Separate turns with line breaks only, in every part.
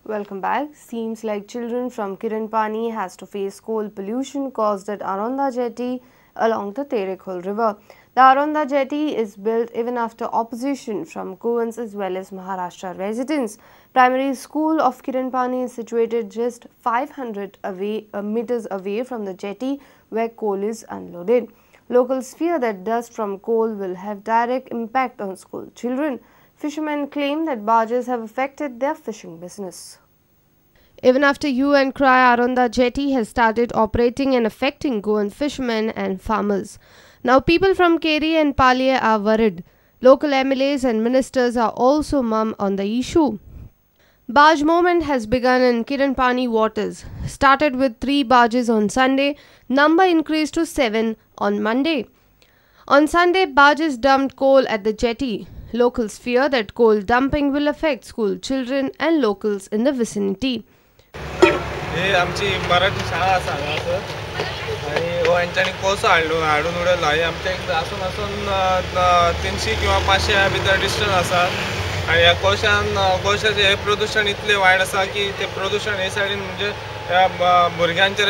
Welcome back. Seems like children from Kiranpani has to face coal pollution caused at Aronda Jetty along the Terekhol River. The Aronda Jetty is built even after opposition from Goans as well as Maharashtra residents. Primary school of Kiranpani is situated just 500 meters away from the jetty where coal is unloaded. Locals fear that dust from coal will have direct impact on school children. Fishermen claim that barges have affected their fishing business. Even after hue and cry, Aronda Jetty has started operating and affecting Goan fishermen and farmers. Now people from Keri and Palye are worried. Local MLAs and ministers are also mum on the issue. Barge movement has begun in Kiranpani waters. Started with 3 barges on Sunday, number increased to 7 on Monday. On Sunday, barges dumped coal at the jetty. Locals fear that coal dumping will affect school children and locals in the vicinity.
हे आमची मराठी शाळा आसा हांगासर आनी हो हेंच्यांनी कोळसो हाडून उडयलो. हे आमच्या एक आसून 300 किंवा 500 भितर डिस्टन्स आसा आनी ह्या कोळशाचें हे प्रदूषण इतलें वायट आसा की ते प्रदूषण हे सायडीन म्हणजे ह्या भुरग्यांचेर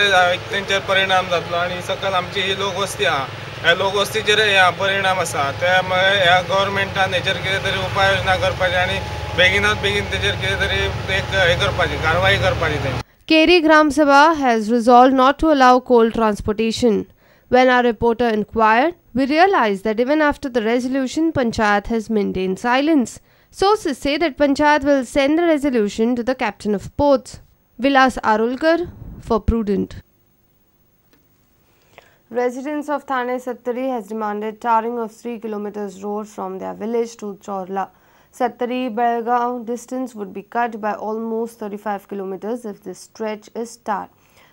तेंचेर परिणाम जातलो आनी सकयल आमची ही लोकवस्ती आहा ह्या लोकवस्तीचेर ह्या परिणाम आसा. त्यामुळे ह्या गव्हर्मेंटान हेचेर कितें तरी उपाय योजना करपाची आनी बेगिनात बेगीन तेचेर कितें तरी एक हे करपाची कारवाई करपाची ते.
Keri Gram Sabha has resolved not to allow coal transportation. When our reporter inquired, we realized that even after the resolution, Panchayat has maintained silence. Sources say that Panchayat will send the resolution to the captain of ports. Vilas Arulkar for Prudent. Residents of Thane Sattari has demanded tarring of 3 kilometers road from their village to Chorla. Sattari-Belgaon distance would be cut by almost 35 kilometers if this stretch is tarred.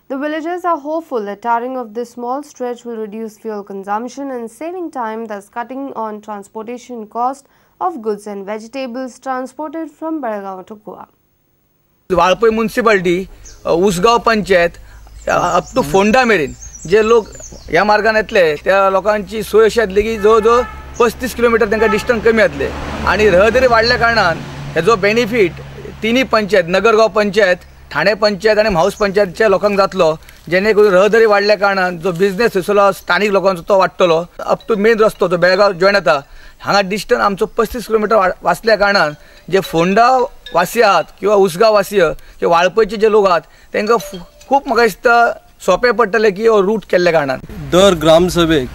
The villagers are hopeful that tarring of this small stretch will reduce fuel consumption and saving time, thus cutting on transportation cost of goods and vegetables transported from Belgaon to Goa.
Valpoi municipality, Usgao panchayat up to Ponda मेरेन जे लोक ह्या मार्गान येतले त्या लोकांची सोय अशी जातली की जवळ 35 किलोमीटर तांकां डिस्टन्स कमी जातले आनी रहदारी वाडल्या कारणान हेजो बेनिफीट तिनी पंचायत नगरगांव पंचायत, ठाणे पंचायत आनी म्हाउस पंचायतच्या लोकांक जातलो. जेणे करून रहदारी वाडल्या कारणान जो बिझनेस थंयसरलो स्थानीक लोकांचो तो वाडटलो. अप टू मेन रस्तो जो बेळगांव जॉयन जाता हांगा डिस्टन्स आमचो 35 किलोमीटर वाचल्या कारणान जे फोंडा वासी आहात किंवा उसगांव वासी किंवा वाळपयचे जे लोक आहात तांकां खूब म्हाका दिसता सोंपें पडटलें की हो रूट केल्ल्या कारणान.
दर ग्रामसभेक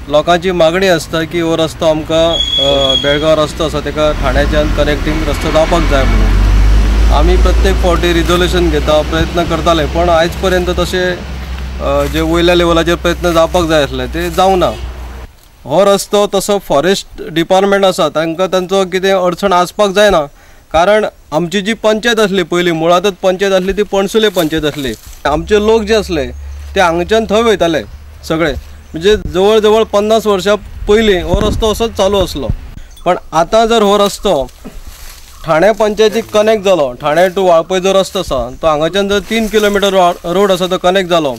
लोकांची मागणी आसता की हो रस्तो आमकां बेळगांव रस्तो आसा ताका ठाण्याच्यान कनेक्टिंग रस्तो जावपाक जाय म्हणून आमी प्रत्येक फावटी रिजोल्यूशन घेता प्रयत्न करताले पण आयज पर्यंत तशे जे वयल्या लेवलाचेर प्रयत्न जावपाक जाय आसले ते जावना. हो रस्तो तसो फॉरेस्ट डिपार्टमेंट आसा तांकां तांचो कितें अडचण आसपाक जायना कारण आमची जी पंचायत आसली पयलीं मुळातच पंचायत आसली ती पणसुले पंचायत आसली. आमचे लोक जे आसले ते हांगच्यान थंय वयताले सगळे म्हणजे जवळ जवळ 50 वर्सां पयलीं हो रस्तो असोच चालू आसलो. पण आतां जर हो रस्तो ठाणे पंचायतीक कनेक्ट जालो, ठाणे टू वाळपय जो रस्तो आसा तो हांगाच्यान जर 3 किलोमीटर रोड आसा तो कनेक्ट जालो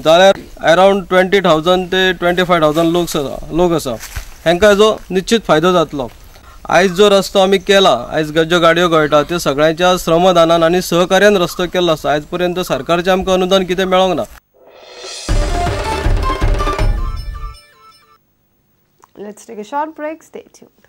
जाल्यार अरावंड 20,000 ते 25,000 लोक आसा हांकां हेजो निश्चित फायदो जातलो. आयज जो रस्तो आमी केला, आयज ज्यो गाडयो गळटा त्यो सगळ्यांच्या श्रमदानान आनी सहकार्यान रस्तो केल्लो आसा. आयज पर्यंत सरकारचें आमकां अनुदान कितें मेळोंक ना.
Let's take a short break. Stay tuned.